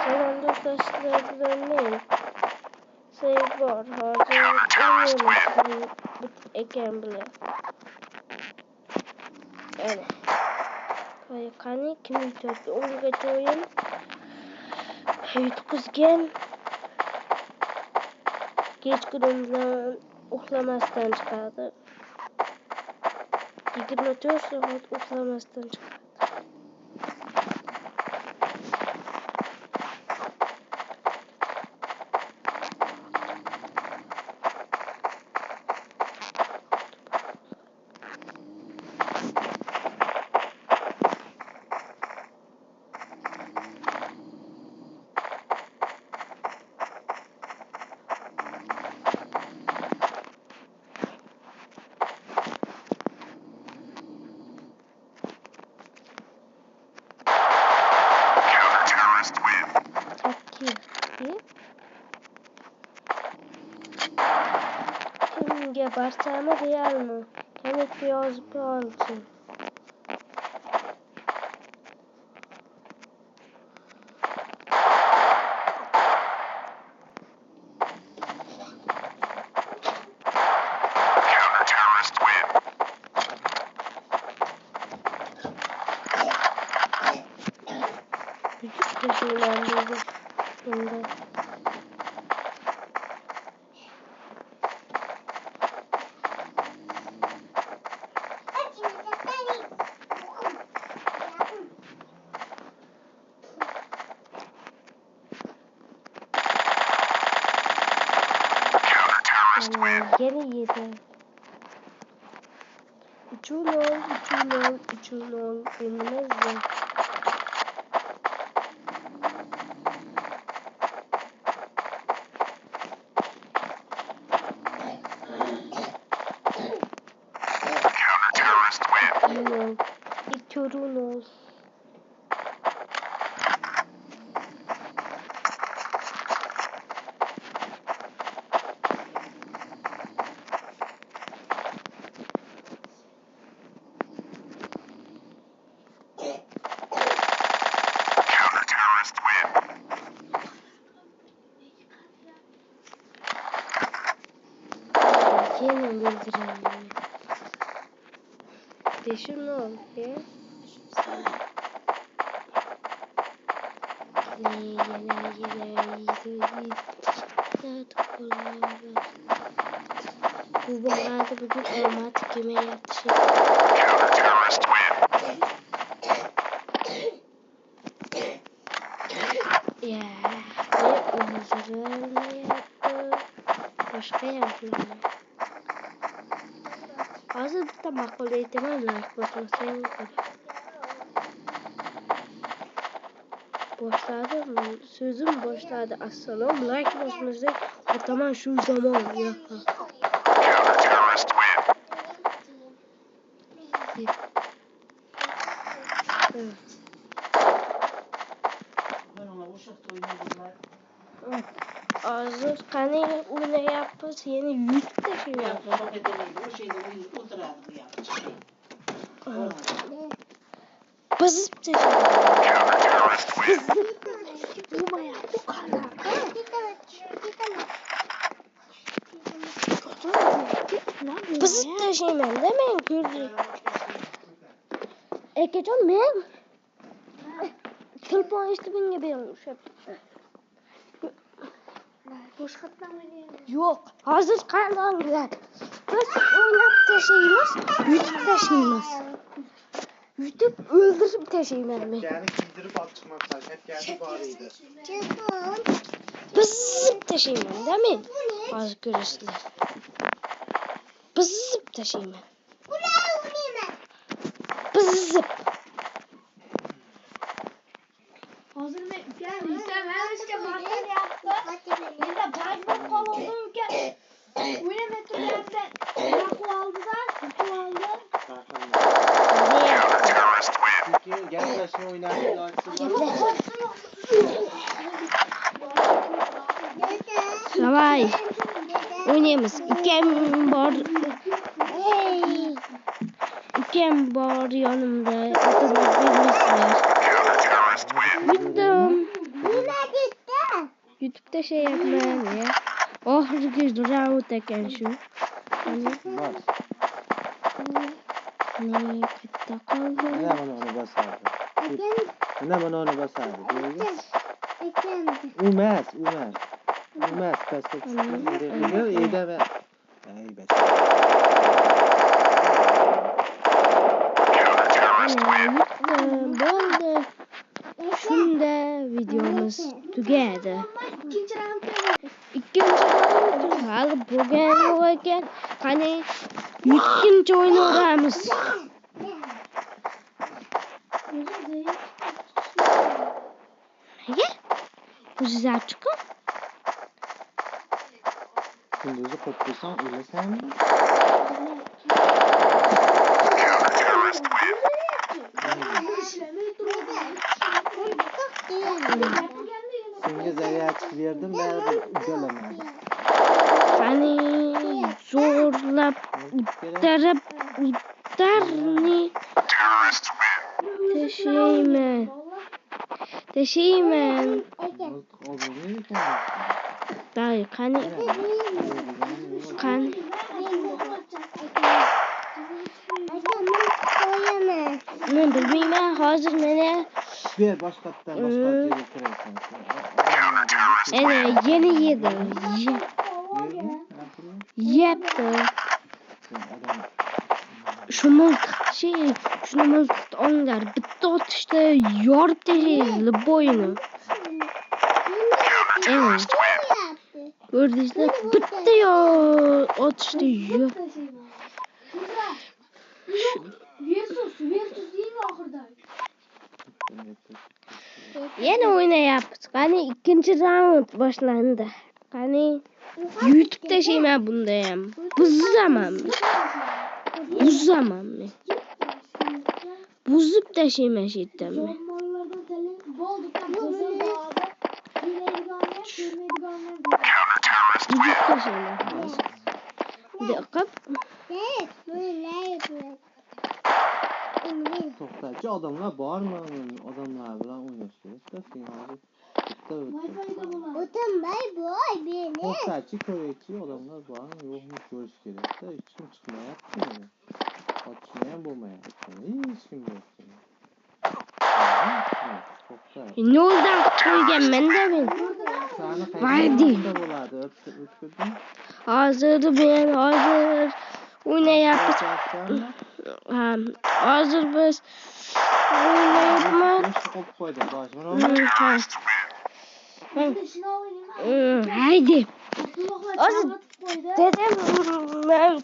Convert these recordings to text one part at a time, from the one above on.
Hemen dostlaştırabilirim. Save var. Hazır olmamış. Eken bile. Yani. Kani kim yuttu? Onu geçiyorum. Yutkusken. Geç günümden uxlamasdan çıkardı. 24 saat uxlamasdan çıkardı. Kimge barsama değil mi? Kenet yazıp alsın. Küçük taşıyılarlıydı. Şimdi. Geri yedi. 3-0 önümüzde. İçerun. Yine bildirim. Deşim ne oldu ya? Bu bağlarda bugün otomatik yemeği yapacak. Ya ve omuzlarını yaptı. Başka yaptı. Hazır da makul ihtimal like basmasın. Boşladı mı? Sözüm boşladı aslanım. Like basmasın. O tamam şu zaman ya. Evet. Hazır kanı oyunu yapız yeni YouTube da şey yapız. Basıp da şey yapız. Baya bu kadar. Basıp da şey ben de mi gördüm? Geçen ben telefon işte ben gibi olmuş hep. Boş katlan mı diyor? Yok. Hazır kaynağınlar. Biz oynap taşıyımız, YouTube taşıyımız. YouTube öldürüp taşıyımız. Yani giydirip atmaklar. Hep geldi bağlıydı. Bızıp taşıyımız değil mi? Az görüşler. Bızıp taşıyımız. Bızıp. Hazır mı? Gel sen her işte market yaptı. Bir de paylaşma kolonuyken oyuna metrolarda rakı aldılar. Kutu aldı. Ne yaptı? Çünkü gel başına oynarken açsın. Davay. Oynayamaz. İkem var yanımda. Otobüs bilmişler. Bittim. YouTube'da şey yapmayın ya. Oxirgi round ekan shu. Bas. Hani qayerda qoldi? Mana uni bosardi. Mana uni bosardi. Umas. Pastga tushdi. Edama. Ay bas. Bo'ldi. Shunda videomiz tugadi. İkinci round Ikkinchi round hali bo'lgan yo'q ekan. Qani ikkinchi o'yin o'ramiz. Nega? O'zingiz olib chiqing. Kunduzi qo'yib qo'ysam, o'ylasanmi? Senga zaryadchik berdim, baribir udalamadi. Qani zo'rlab udarni tashiyman. Day, qani men bilmayman, hozir meni Ber boshqatdan yerga kirasan. yana yedi. Yepti. Shuni miltiqni olinglar. Bitta otishda yorib tashlaydi bo'yini. Ko'rdingizlar? Bitta otishda yorib. Versus deymi oxirda? Yana o'ynayapmiz. Qani ikkinchi raund boshlandi. Qani YouTube tashiyman bunda ham. Buzaman men. Buzib tashiyman shu yerdan. Zormalardan talent bo'ldi. Buzib tashiyman. Diqqat. To'xtachi odamlar bormi? Odamlar bilan o'ynash kerak-da. Sen hozir to'xtachi ko'raychi, odamlar bormi yo'qmi ko'rish kerak-da. Hech kim chiqmayapti. Otishma ham bo'lmayapti. Hech kim yo'q. To'xta. Noldan qo'yganman-da men. Maydi. Bo'ladi. O'tkazdim. Hozir o'ynayapmiz. Hozir biz o'ynayapmiz. Qo'yib qo'ydim. Haydi. Hozir dedem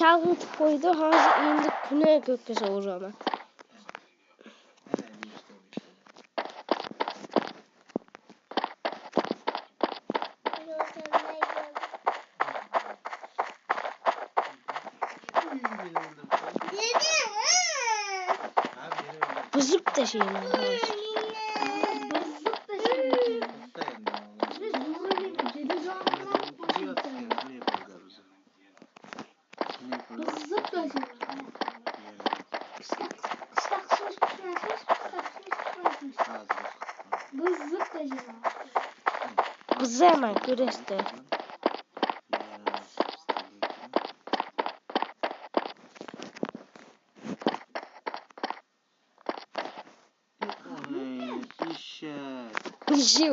chalg'itib qo'ydi. Hozir endi kuni ko'kka sovuraman. Buzib tashlayman. Buzaman kurashda. Shu.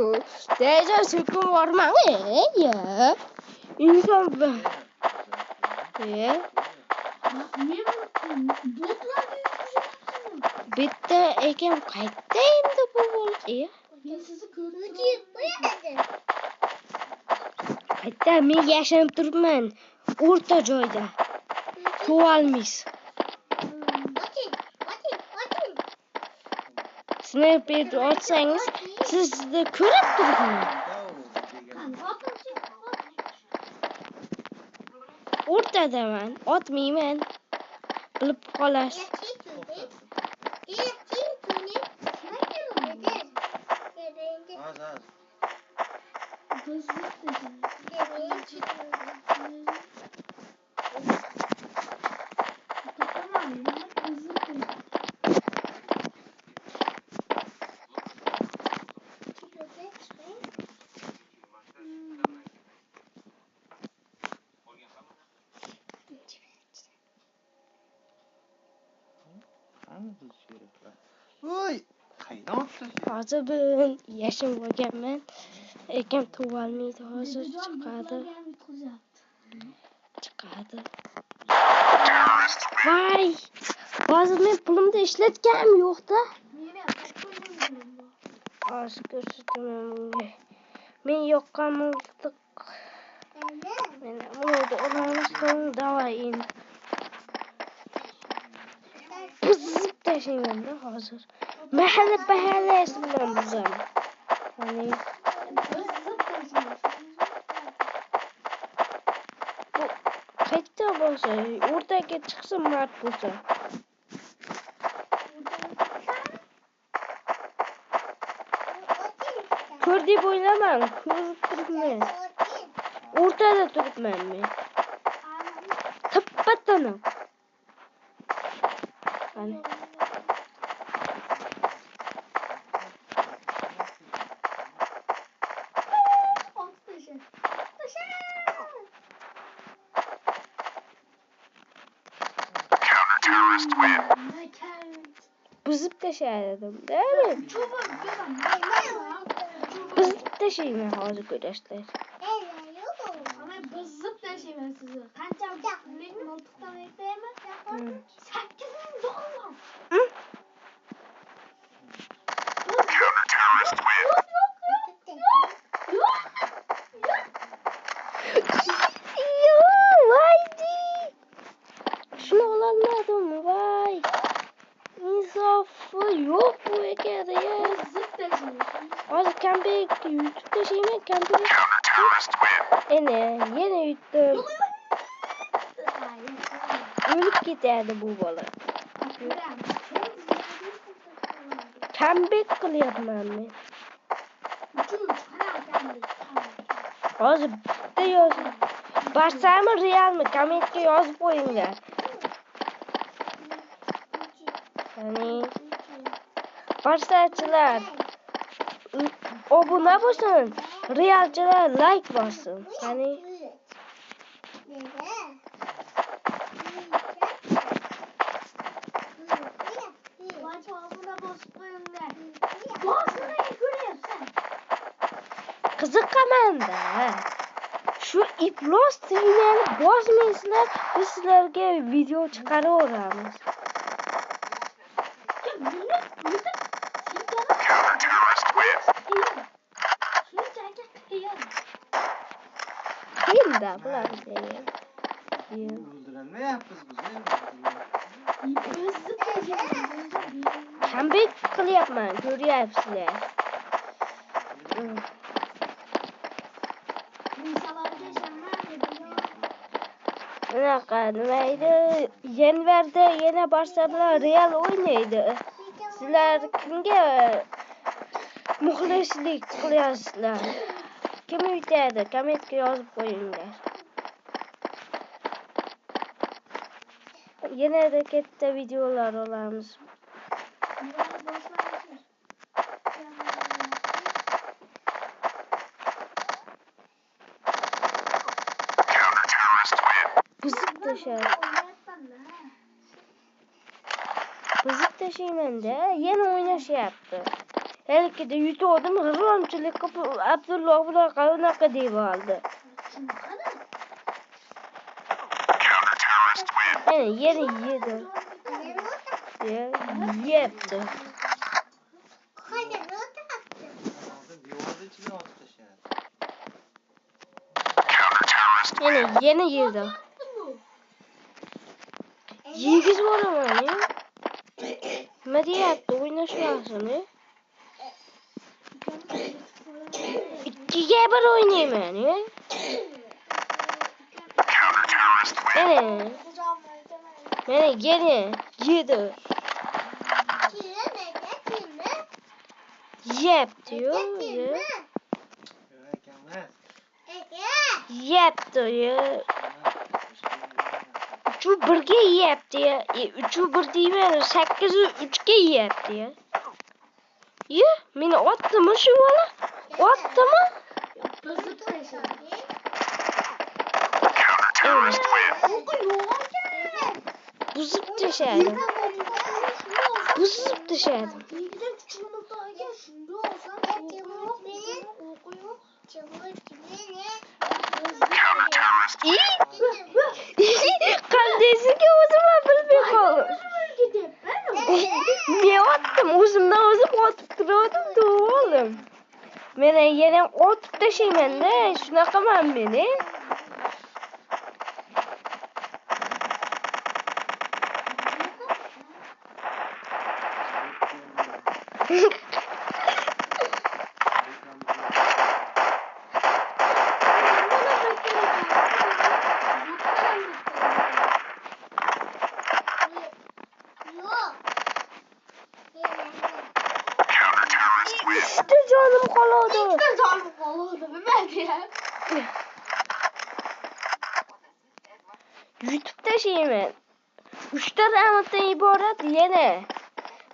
Deja so'kum bormang, ya. İnsan be. Bitta ekan qaytda endi bu bo'ldi. Qaytda men yashanib turibman. O'rta joyda. Tuvalmis. Sniper otsangiz sizni ko'rib turibman. O'rtadaman. Otmayman. Bilib qolasiz. Voy, qaydan otdi? Hozir ben yashim bo'lganman. Ekim tuvalmaydi, hozir Dedejon chiqadi. bizlarga ham yutqizyapti. Chiqadi. Voy! Hozir men pulimni ishlatganim yo'q-da. Meni ham topib Hozir ko'rsataman bunga. Men yoqqan miltiq. Men bunu olamiz, davay endi. Buzib tashlayman hozir. Mahalla bilan buzaman. Hani bu qayerda bo'lsa, o'rtaga chiqsa mart bo'lsa. Ko'r deb o'ylamang, ko'rib turibman. O'rtada turibman men. Tappatanam. Hani buzib tashladim, değil mi? Buzib tashlayman hozir ko'rasizlar. Buzib tashlayman sizni. Qancha pullik miltiqdan aytaymi? 8,000 dollar. Şunu olamadım, vay. İnsafı yok bu ekede ya. Buzib tashlayman. Hozir kompyuterga yutib tashlayman, kompyuter. Yana yutdim. O'lib ketadi bu bola. Comeback qilyapman men. Hozir bitta yozib. Barsami, Realmi kommentga yozib qo'yinglar. Hani Barsachilar obuna bo'lsin, Realchilar like bossin. Hani qiziqaman-da. Shu iflos tugmani bosmaysizlar, biz sizlarga video chiqaraveramiz. Qiyinda bularga. O'ldirilmayapmiz biz. Comeback qilyapman, ko'ryapsizlar. Bunaqa nima edi? Yanvarda yana Barselona Real o'ynaydi. Sizlar kimga muxlislik qilyapsizlar? Kim yutadi? Kommentga yozib qo'yinglar. Yana da katta videolar olamiz. Buzib tashlayman-da, yana o'ynashyapti. Haligi yutdim, g'irromchilik qilib Abdulloh bunaqa deb oldi. Yana yedi. Yepti. Yana yedi. Yegiz bo'laman ya. Nima deyapti? O'ynashmasin. 2ga 1 o'ynayman ya. Mana yana yedi. Yepti-yu. Yepti-yu. 3-1 ga yeyapti ya. 3-1 deyman, 8-3 ga yeyapti ya. Yo, meni otdimi shu bola? Otdimi? Buzib tashladi. Buzub düşerdim. İngilizce küçüğümüzdeyken şimdi olsam okuyor. Qandaysiz ki o'zim bilmay qoldim. Men otdim, o'zimdan o'zim otib turardim, o'g'lim. Men yana otib tashlayman-da, shunaqaman men. İşte canım qoladi. Yutib tashlayman. 3 ta raunddan iborat yana.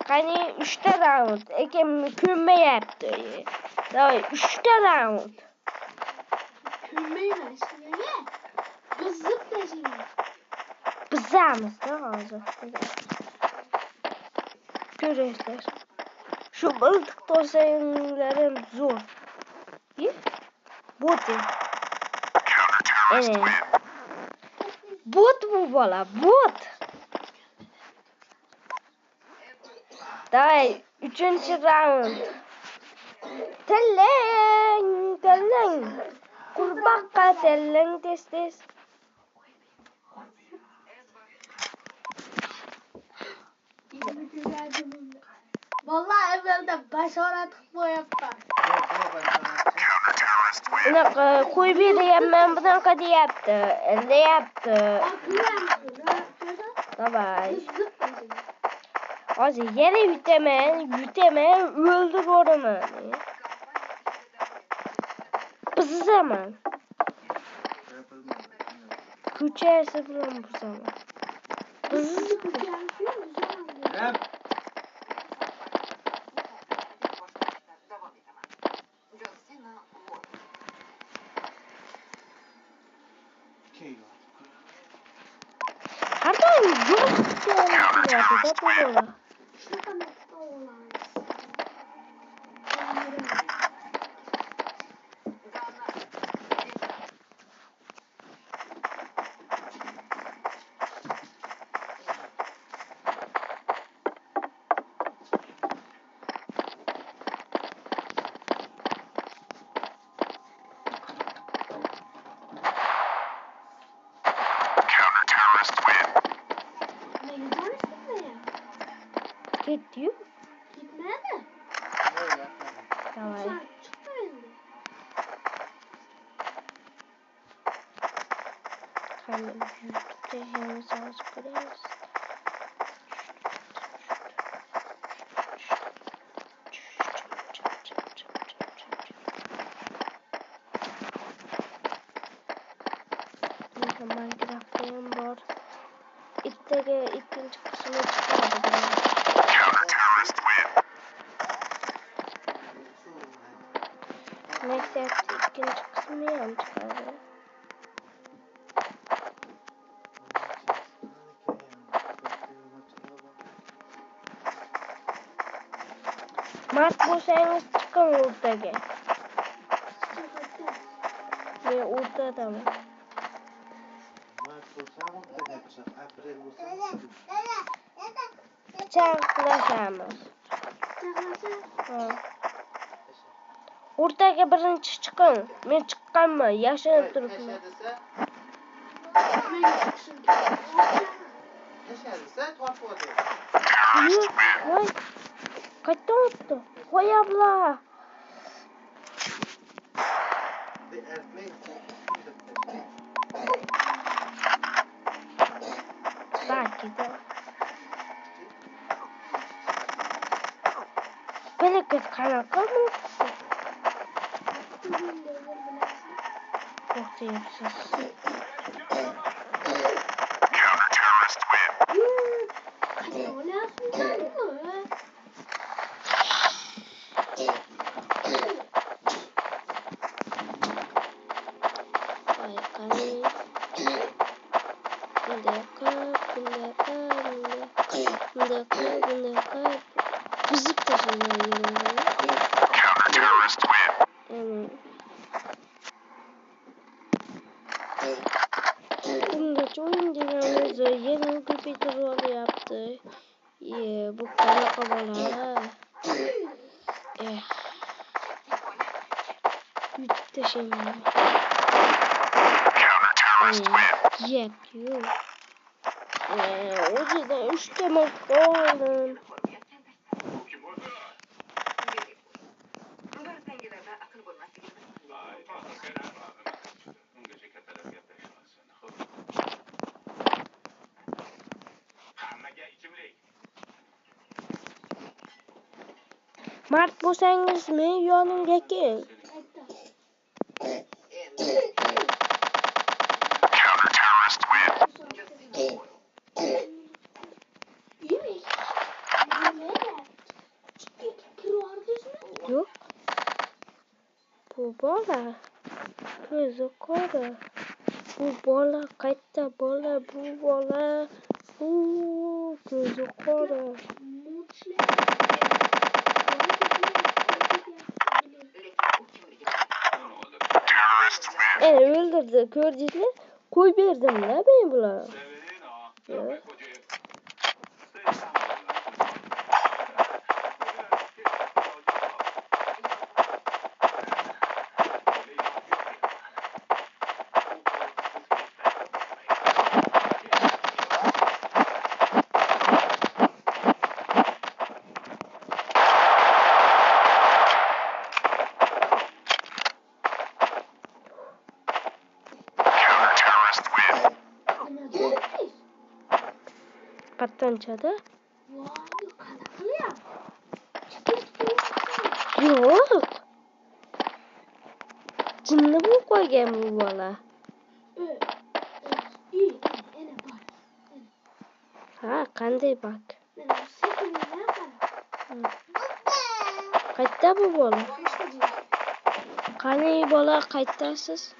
Qani 3 ta raund. Ekim ko'nmayapti. Davay 3 ta raund. Bizamiz-da hozir. Ko'rasizlar. Shu bildiq to'sanglarim zo'r. Bot. Bot bu bola, bot. Davay 3-chi raund. Tillang. Qurbaqqa tillang tez. Vallahi evvelde bashorat qo'yapti. Unaqa qo'yib beryapman, bunaqa deyapti. Deyapti. Davay. Hozir yana yutaman, o'ldirib yuboraman. Bizaman. Ko'chasi bilan bizaman. Qanday yo'q deyapti-da bu bola. Gidiyor. Gitmedi. Tamam. Sen çıkma endi. Hani YouTube'da hem sağlık koyarız. Minecraft'tayım var. İlk ikinci kısmı çıkardı. Neyse ikinci kısmı yan çıkardı. Mart bulsanız çıkın ortaya. Ve ortada mı? Çarplaşamaz. Ortaga birinchi chiqing. Men chiqqanman, yashinib turibman. Voy. Qayerdan o'tdi? Voy abla. Belki de. Beni kız qanaqa mı? Korkuyorsunuz. Bunda kızı yeni bir rol yaptı. Bu kara kabalar. YouTube'da şey mi? Yapıyor. O yüzden 3 demek kaldım. Mart bu seniz mi? Yanındaki. Yok. Bu bola. Kızı koru. Bu bola kaçta bola bu bola. Kızı koru. Öldürdü. Gördünüz mü? Koy verdim la ben buna. Evet. Patlancadı. Yok. Cinni bu koygan bu bola. Ha, qanday bak. Qayerda bu bola? Qani bola qayerdasiz?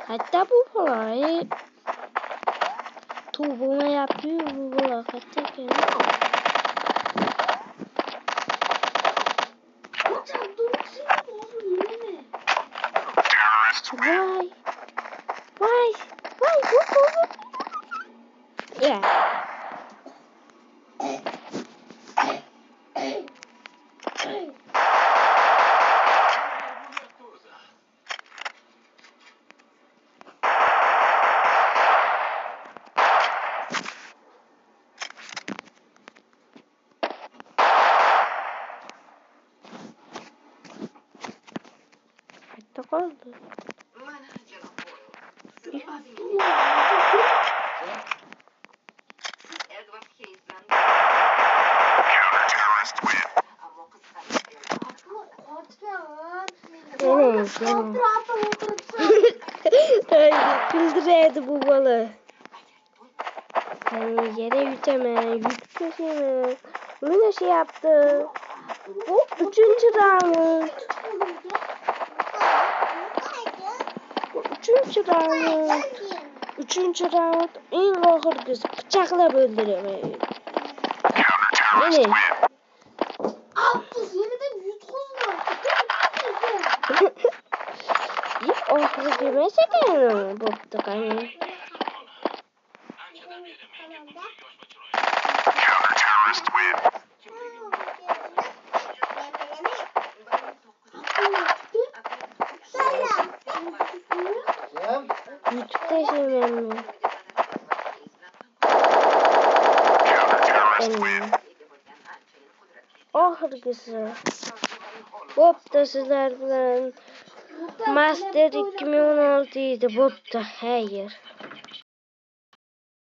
Qayerda bu bola? Tuğbuma yapıyor bu bola. Qayerda ekan? Vay. Vay. Vay. Ya. Qayerda qoldi? Güldüreydi bu balı. Yani yere yütemem, yüksek Bunu şey yaptı. Bu 3. round. Bu 3. round. 3. round. En ahır kız bıçakla öldürüyor. Yani. İlk ahır demesek boptuk hani. YouTube'da şey mi? Ahırgısı. Bopta sizler bilen Master 2016 idi bopta. Hayır.